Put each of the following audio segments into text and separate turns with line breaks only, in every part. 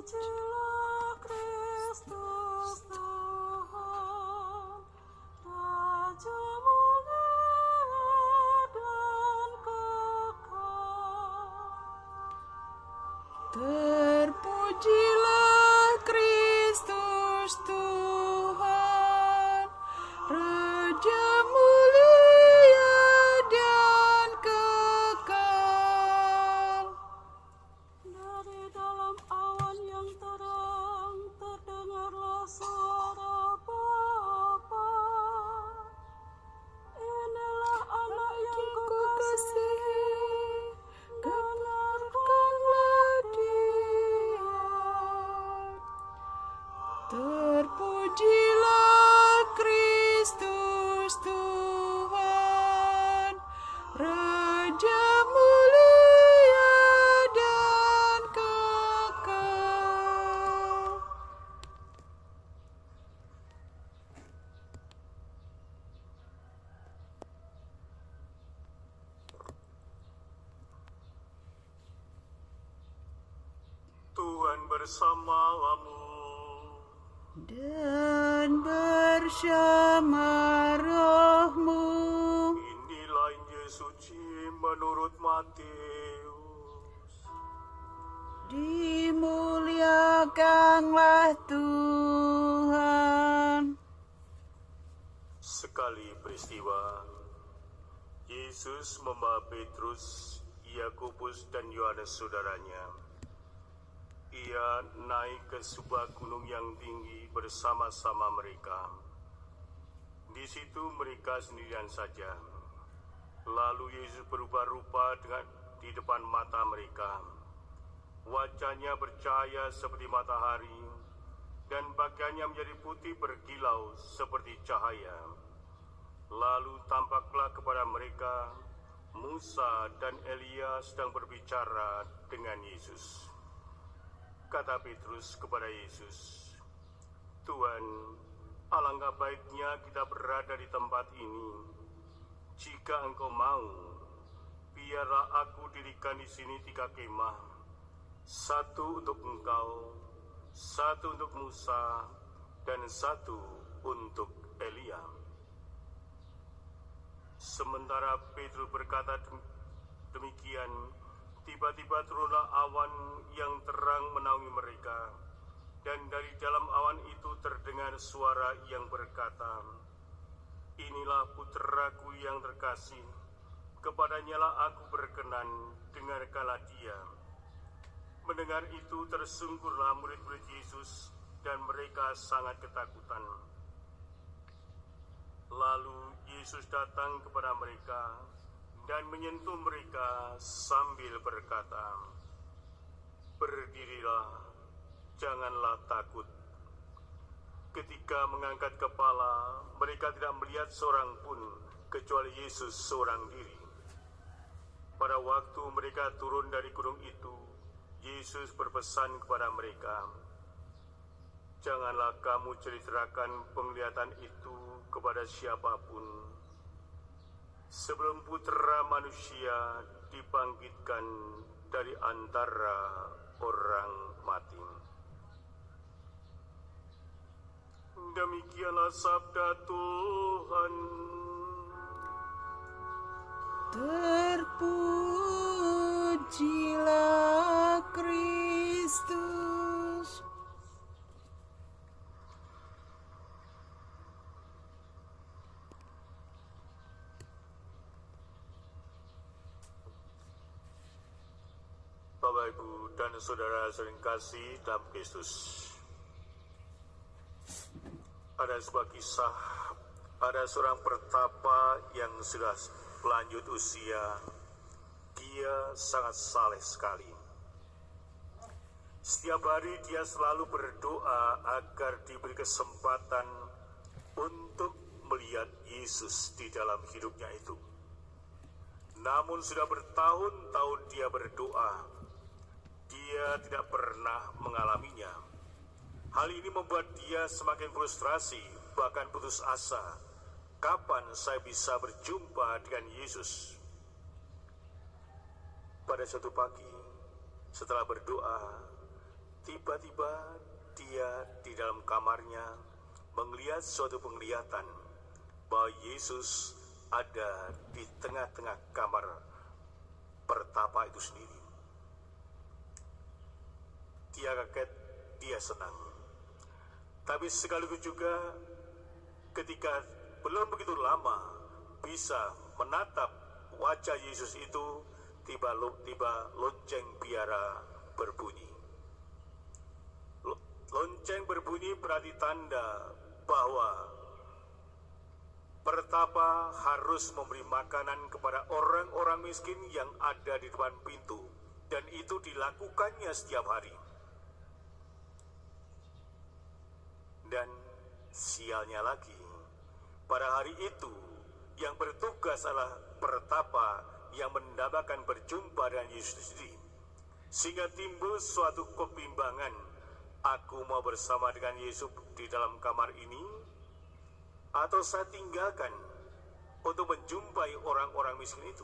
Terpujilah Kristus Tuhan, Raja mulia dan kekal.
Terpujilah Kristus Tuhan, Raja mulia dan kekal.
Dari dalam awan yang terang terdengarlah suara Bapa. Inilah anak yang kukasihi, dengarkanlah dia.
Terpujilah Kristus Tuhan, Raja mulia dan kekal.
Tuhan bersamamu.
Dan bersama rohmu.
Inilah Injil suci menurut Matius.
Dimuliakanlah Tuhan.
Sekali peristiwa, Yesus membawa Petrus, Yakobus dan Yohanes saudaranya. Ia naik ke sebuah gunung yang tinggi bersama-sama mereka. Di situ mereka sendirian saja. Lalu Yesus berubah rupa di depan mata mereka. Wajahnya bercahaya seperti matahari, dan pakaiannya menjadi putih berkilau seperti cahaya. Lalu tampaklah kepada mereka Musa dan Elia sedang berbicara dengan Yesus. Kata Petrus kepada Yesus, "Tuhan, alangkah baiknya kita berada di tempat ini. Jika Engkau mau, biarlah aku dirikan di sini 3 kemah, 1 untuk Engkau, 1 untuk Musa, dan 1 untuk Elia." Sementara Petrus berkata demikian, tiba-tiba turunlah awan yang terang menaungi mereka, dan dari dalam awan itu terdengar suara yang berkata, "Inilah putraku yang terkasih, kepadanyalah aku berkenan, dengarkanlah dia." Mendengar itu tersungkurlah murid-murid Yesus, dan mereka sangat ketakutan. Lalu Yesus datang kepada mereka dan menyentuh mereka sambil berkata, "Berdirilah, janganlah takut." Ketika mengangkat kepala, mereka tidak melihat seorang pun kecuali Yesus seorang diri. Pada waktu mereka turun dari gunung itu, Yesus berpesan kepada mereka, "Janganlah kamu ceritakan penglihatan itu kepada siapapun, sebelum Putra Manusia dibangkitkan dari antara orang mati." Demikianlah sabda Tuhan.
Terpujilah Kristus.
Bapak, Ibu, dan Saudara sering kasih dalam Kristus. Ada sebuah kisah, ada seorang pertapa yang sudah lanjut usia. Dia sangat saleh sekali. Setiap hari dia selalu berdoa agar diberi kesempatan untuk melihat Yesus di dalam hidupnya itu. Namun sudah bertahun-tahun dia berdoa, dia tidak pernah mengalaminya. Hal ini membuat dia semakin frustrasi, bahkan putus asa. Kapan saya bisa berjumpa dengan Yesus? Pada suatu pagi, setelah berdoa, Tiba-tiba dia di dalam kamarnya melihat suatu penglihatan bahwa Yesus ada di tengah-tengah kamar pertapa itu sendiri. Dia kaget, dia senang. Tapi sekaligus juga ketika belum begitu lama bisa menatap wajah Yesus itu, tiba-tiba lonceng biara berbunyi. Lonceng berbunyi berarti tanda bahwa pertapa harus memberi makanan kepada orang-orang miskin yang ada di depan pintu, dan itu dilakukannya setiap hari. Dan sialnya lagi, pada hari itu yang bertugas adalah pertapa yang mendapatkan berjumpa dengan Yesus sendiri, sehingga timbul suatu kebimbangan. Aku mau bersama dengan Yesus di dalam kamar ini, atau saya tinggalkan untuk menjumpai orang-orang miskin itu.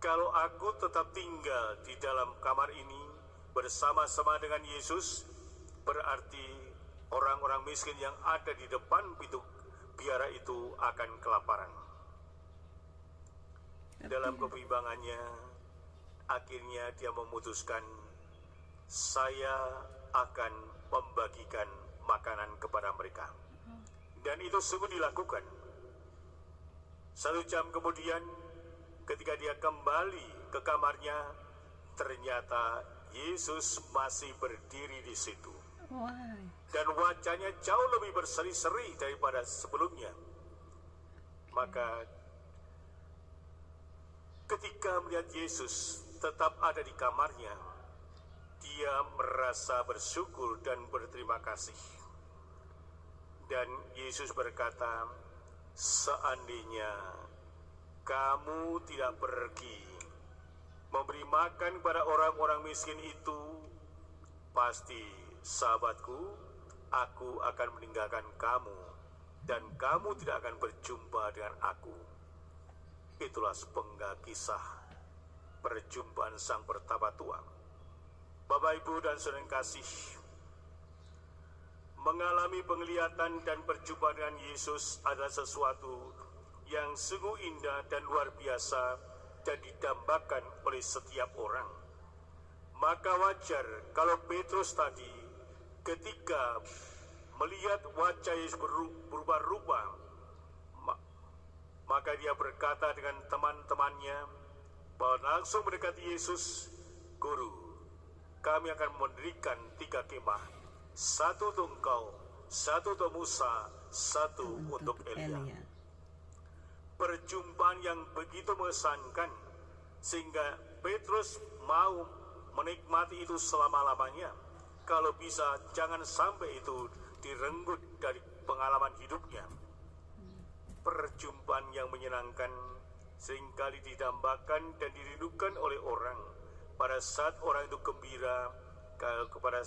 Kalau aku tetap tinggal di dalam kamar ini bersama-sama dengan Yesus, berarti orang-orang miskin yang ada di depan pintu biara itu akan kelaparan. Dalam kebimbangannya, akhirnya dia memutuskan, saya akan membagikan makanan kepada mereka. Dan itu sungguh dilakukan. 1 jam kemudian, ketika dia kembali ke kamarnya, ternyata Yesus masih berdiri di situ. Dan wajahnya jauh lebih berseri-seri daripada sebelumnya. Maka ketika melihat Yesus tetap ada di kamarnya, dia merasa bersyukur dan berterima kasih. Dan Yesus berkata, seandainya kamu tidak pergi memberi makan kepada orang-orang miskin itu, pasti sahabatku, aku akan meninggalkan kamu dan kamu tidak akan berjumpa dengan aku. Itulah sepenggal kisah perjumpaan sang pertapa tua. Bapak, Ibu, dan saudara yang kasih, mengalami penglihatan dan berjumpa dengan Yesus adalah sesuatu yang sungguh indah dan luar biasa dan didambakan oleh setiap orang. Maka wajar kalau Petrus tadi ketika melihat wajah Yesus berubah-ubah, maka dia berkata dengan teman-temannya bahwa langsung mendekati Yesus, Guru, kami akan mendirikan 3 kemah, 1 untuk engkau, 1 untuk Musa, 1 untuk Elia. Perjumpaan yang begitu mengesankan sehingga Petrus mau menikmati itu selama-lamanya. Kalau bisa jangan sampai itu direnggut dari pengalaman hidupnya. Perjumpaan yang menyenangkan seringkali didambakan dan dirindukan oleh orang. Pada saat orang itu gembira, kepada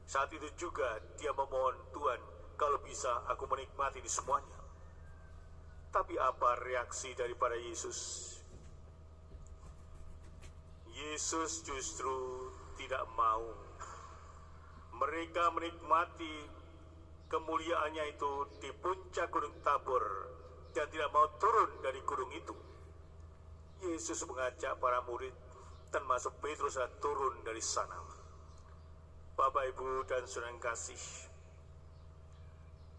saat itu juga dia memohon, Tuhan, kalau bisa aku menikmati ini semuanya. Tapi apa reaksi daripada Yesus? Yesus justru tidak mau. Mereka menikmati kemuliaannya itu di puncak Gunung Tabor dan tidak mau turun dari gunung itu. Yesus mengajak para murid, termasuk Petrus, turun dari sana. Bapak, Ibu, dan saudara yang kasih,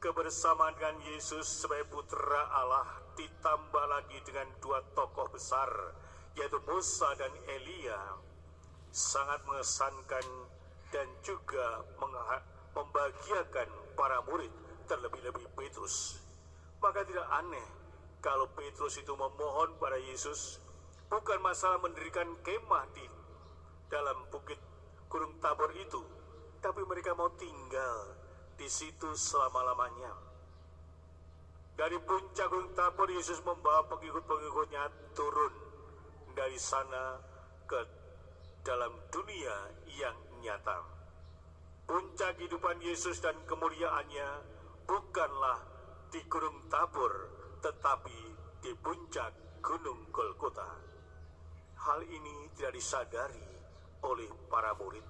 kebersamaan dengan Yesus sebagai putra Allah ditambah lagi dengan 2 tokoh besar, yaitu Musa dan Elia, sangat mengesankan dan juga membahagiakan para murid, terlebih-lebih Petrus. Maka tidak aneh kalau Petrus itu memohon pada Yesus, bukan masalah mendirikan kemah di dalam bukit Gunung Tabor itu, tapi mereka mau tinggal di situ selama-lamanya. Dari puncak Gunung Tabor, Yesus membawa pengikut-pengikutnya turun dari sana ke dalam dunia yang nyata. Puncak kehidupan Yesus dan kemuliaannya bukanlah di Gunung Tabor, tetapi di puncak Gunung Golgota. Hal ini tidak disadari oleh para murid.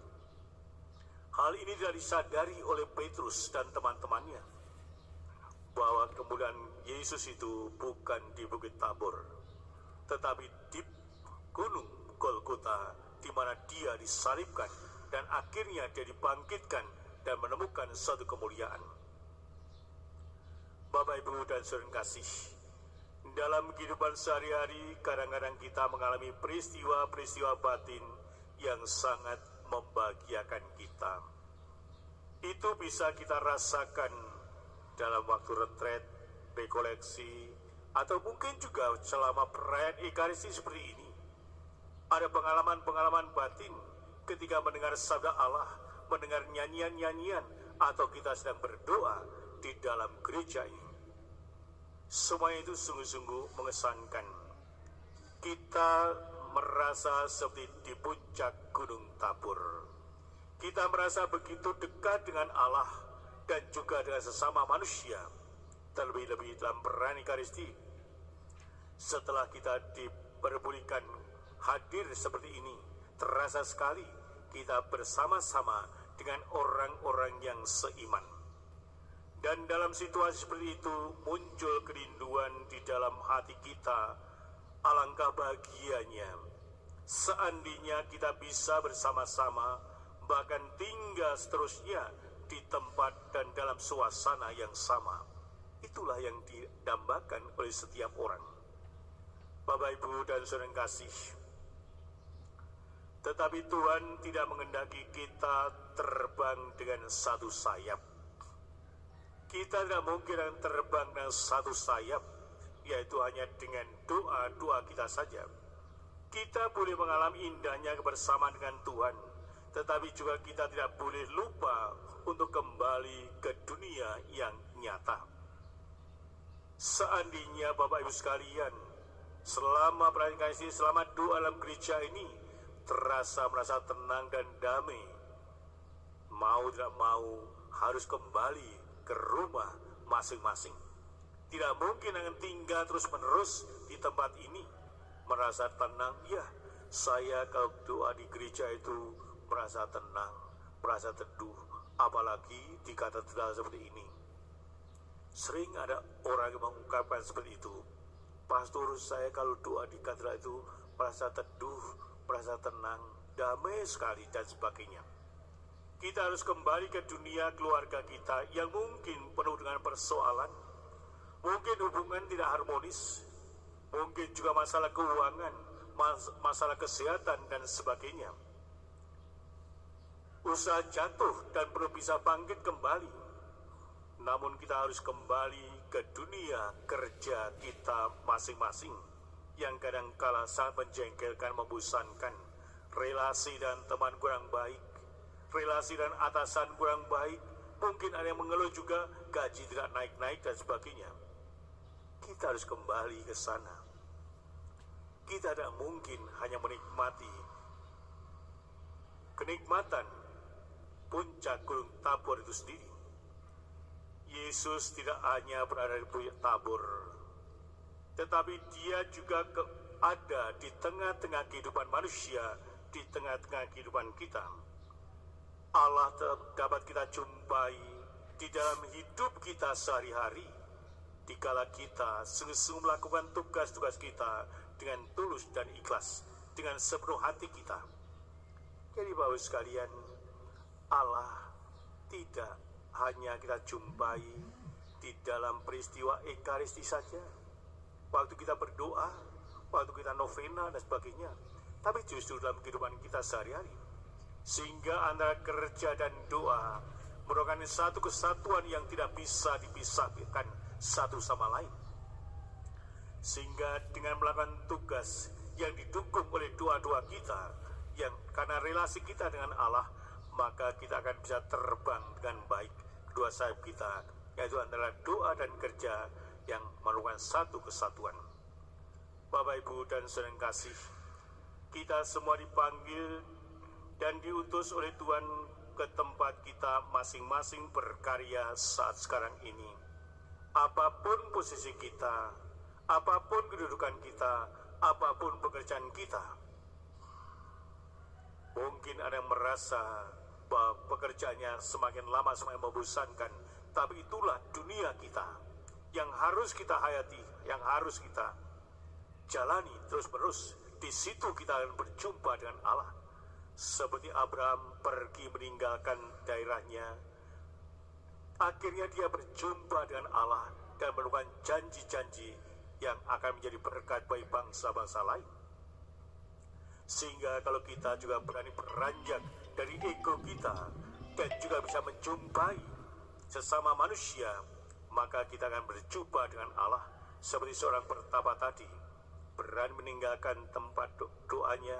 Hal ini tidak disadari oleh Petrus dan teman-temannya, bahwa kemuliaan Yesus itu bukan di Bukit Tabor, tetapi di Gunung Golgota, di mana dia disalibkan dan akhirnya dia dibangkitkan dan menemukan suatu kemuliaan. Bapak, Ibu, dan saudara kasih, dalam kehidupan sehari-hari kadang-kadang kita mengalami peristiwa-peristiwa batin yang sangat membahagiakan kita. Itu bisa kita rasakan dalam waktu retret, rekoleksi, atau mungkin juga selama perayaan Ekaristi seperti ini. Ada pengalaman-pengalaman batin ketika mendengar sabda Allah, mendengar nyanyian-nyanyian, atau kita sedang berdoa di dalam gereja ini. Semua itu sungguh-sungguh mengesankan. Kita merasa seperti di puncak Gunung Tabor. Kita merasa begitu dekat dengan Allah dan juga dengan sesama manusia, terlebih-lebih dalam perayaan Ekaristi. Setelah kita diperbolehkan hadir seperti ini, terasa sekali kita bersama-sama dengan orang-orang yang seiman. Dan dalam situasi seperti itu muncul kerinduan di dalam hati kita. Alangkah bahagianya seandainya kita bisa bersama-sama, bahkan tinggal seterusnya di tempat dan dalam suasana yang sama. Itulah yang didambakan oleh setiap orang. Bapak, Ibu, dan saudara kasih, tetapi Tuhan tidak mengendaki kita terbang dengan satu sayap. Kita tidak mungkin akan terbang dengan satu sayap, yaitu hanya dengan doa-doa kita saja. Kita boleh mengalami indahnya kebersamaan dengan Tuhan, tetapi juga kita tidak boleh lupa untuk kembali ke dunia yang nyata. Seandainya Bapak Ibu sekalian, selama perayaan Ekaristi, selama doa dalam gereja ini, merasa tenang dan damai, mau tidak mau harus kembali ke rumah masing-masing. Tidak mungkin akan tinggal terus-menerus di tempat ini, merasa tenang. Ya, saya kalau doa di gereja itu merasa tenang, merasa teduh, apalagi di katedral seperti ini. Sering ada orang yang mengungkapkan seperti itu, pastor, saya kalau doa di katedral itu merasa teduh, merasa tenang, damai sekali, dan sebagainya. Kita harus kembali ke dunia keluarga kita yang mungkin penuh dengan persoalan, mungkin hubungan tidak harmonis, mungkin juga masalah keuangan, masalah kesehatan, dan sebagainya. Usaha jatuh dan perlu bisa bangkit kembali. Namun kita harus kembali ke dunia kerja kita masing-masing yang kadang-kala sangat menjengkelkan, membosankan. Relasi dan teman kurang baik, relasi dan atasan kurang baik, mungkin ada yang mengeluh juga gaji tidak naik-naik dan sebagainya. Kita harus kembali ke sana. Kita tidak mungkin hanya menikmati kenikmatan puncak Gunung Tabor itu sendiri. Yesus tidak hanya berada di puncak Tabor, tetapi dia juga ada di tengah-tengah kehidupan manusia, di tengah-tengah kehidupan kita. Allah dapat kita jumpai di dalam hidup kita sehari-hari, dikala kita sungguh-sungguh melakukan tugas-tugas kita dengan tulus dan ikhlas, dengan sepenuh hati kita. Jadi Bapak sekalian, Allah tidak hanya kita jumpai di dalam peristiwa Ekaristi saja, waktu kita berdoa, waktu kita novena dan sebagainya, tapi justru dalam kehidupan kita sehari-hari. Sehingga antara kerja dan doa merupakan satu kesatuan yang tidak bisa dipisahkan satu sama lain. Sehingga dengan melakukan tugas yang didukung oleh doa-doa kita, yang karena relasi kita dengan Allah, maka kita akan bisa terbang dengan baik kedua sayap kita, yaitu antara doa dan kerja yang merupakan satu kesatuan. Bapak, Ibu, dan saudara kasih, kita semua dipanggil dan diutus oleh Tuhan ke tempat kita masing-masing berkarya saat sekarang ini. Apapun posisi kita, apapun kedudukan kita, apapun pekerjaan kita. Mungkin ada yang merasa bahwa pekerjaannya semakin lama semakin membosankan, tapi itulah dunia kita yang harus kita hayati, yang harus kita jalani terus-menerus. Di situ kita akan berjumpa dengan Allah. Seperti Abraham pergi meninggalkan daerahnya, akhirnya dia berjumpa dengan Allah dan melakukan janji-janji yang akan menjadi berkat bagi bangsa-bangsa lain. Sehingga kalau kita juga berani beranjak dari ego kita dan juga bisa menjumpai sesama manusia, maka kita akan berjumpa dengan Allah. Seperti seorang pertapa tadi, berani meninggalkan tempat doanya,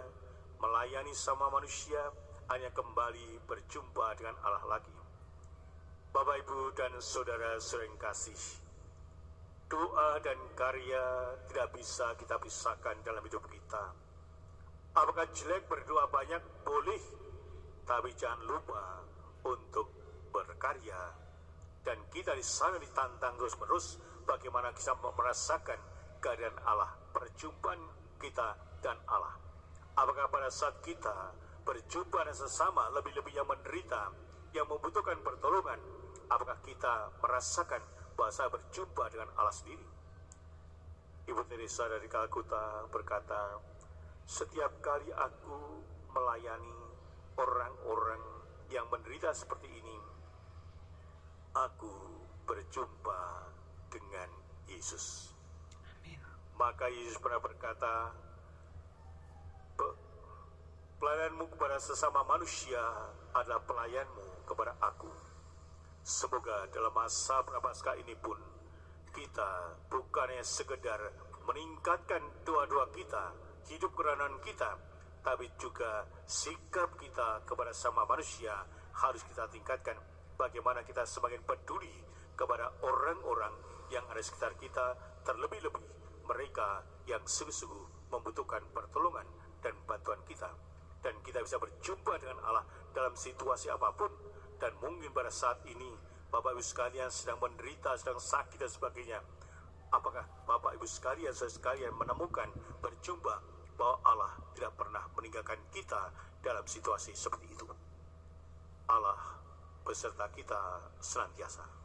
melayani sama manusia, hanya kembali berjumpa dengan Allah lagi. Bapak, Ibu, dan saudara-saudara yang kasih, doa dan karya tidak bisa kita pisahkan dalam hidup kita. Apakah jelek berdoa banyak? Boleh, tapi jangan lupa untuk berkarya. Dan kita di sana ditantang terus-menerus bagaimana kita merasakan kehadiran Allah, perjumpaan kita dan Allah. Apakah pada saat kita berjumpa dengan sesama, lebih-lebih yang menderita, yang membutuhkan pertolongan, apakah kita merasakan bahwa saya berjumpa dengan Allah sendiri? Ibu Teresa dari Kalkuta berkata, setiap kali aku melayani orang-orang yang menderita seperti ini, aku berjumpa dengan Yesus. Maka Yesus pernah berkata, pelayananmu kepada sesama manusia adalah pelayanmu kepada aku. Semoga dalam masa prapaskah ini pun kita bukannya sekedar meningkatkan doa-doa kita, hidup kerohanian kita, tapi juga sikap kita kepada sama manusia harus kita tingkatkan. Bagaimana kita semakin peduli kepada orang-orang yang ada di sekitar kita, terlebih-lebih mereka yang sungguh-sungguh membutuhkan pertolongan dan bantuan kita. Dan kita bisa berjumpa dengan Allah dalam situasi apapun. Dan mungkin pada saat ini Bapak Ibu sekalian sedang menderita, sedang sakit dan sebagainya. Apakah Bapak Ibu sekalian, saudara sekalian menemukan, berjumpa bahwa Allah tidak pernah meninggalkan kita dalam situasi seperti itu? Allah beserta kita senantiasa.